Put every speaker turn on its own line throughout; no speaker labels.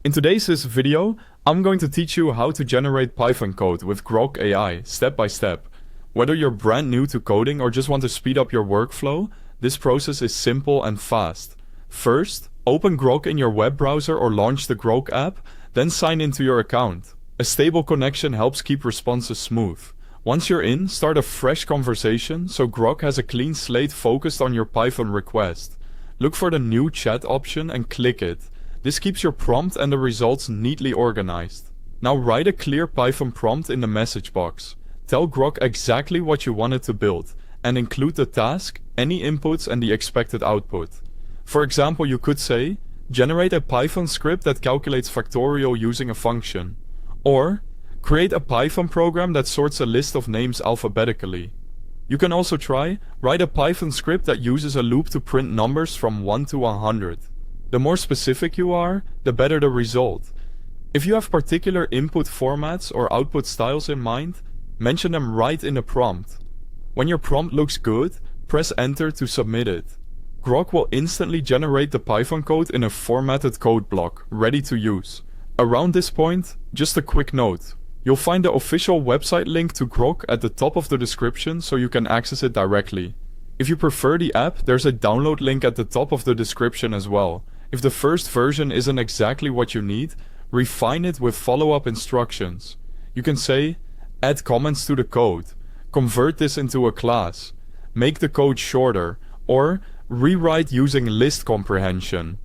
In today's video, I'm going to teach you how to generate Python code with Grok AI step by step. Whether you're brand new to coding or just want to speed up your workflow, this process is simple and fast. First, open Grok in your web browser or launch the Grok app, then sign into your account. A stable connection helps keep responses smooth. Once you're in, start a fresh conversation so Grok has a clean slate focused on your Python request. Look for the new chat option and click it. This keeps your prompt and the results neatly organized. Now write a clear Python prompt in the message box. Tell Grok exactly what you want it to build, and include the task, any inputs and the expected output. For example, you could say, generate a Python script that calculates factorial using a function. Or, create a Python program that sorts a list of names alphabetically. You can also try, write a Python script that uses a loop to print numbers from 1 to 100. The more specific you are, the better the result. If you have particular input formats or output styles in mind, mention them right in the prompt. When your prompt looks good, press enter to submit it. Grok will instantly generate the Python code in a formatted code block, ready to use. Around this point, just a quick note. You'll find the official website link to Grok at the top of the description so you can access it directly. If you prefer the app, there's a download link at the top of the description as well. If the first version isn't exactly what you need, refine it with follow-up instructions. You can say, add comments to the code, convert this into a class, make the code shorter, or rewrite using list comprehension.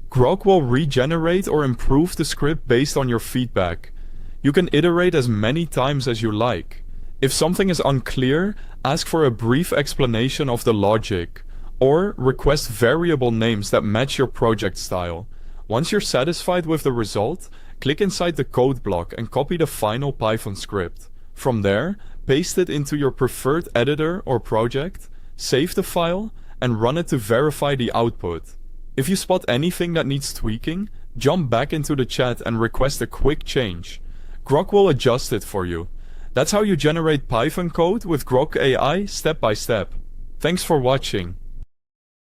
Grok will regenerate or improve the script based on your feedback. You can iterate as many times as you like. If something is unclear, ask for a brief explanation of the logic, or request variable names that match your project style. Once you're satisfied with the result, click inside the code block and copy the final Python script. From there, paste it into your preferred editor or project, save the file, and run it to verify the output. If you spot anything that needs tweaking, jump back into the chat and request a quick change. Grok will adjust it for you. That's how you generate Python code with Grok AI step by step. Thanks for watching.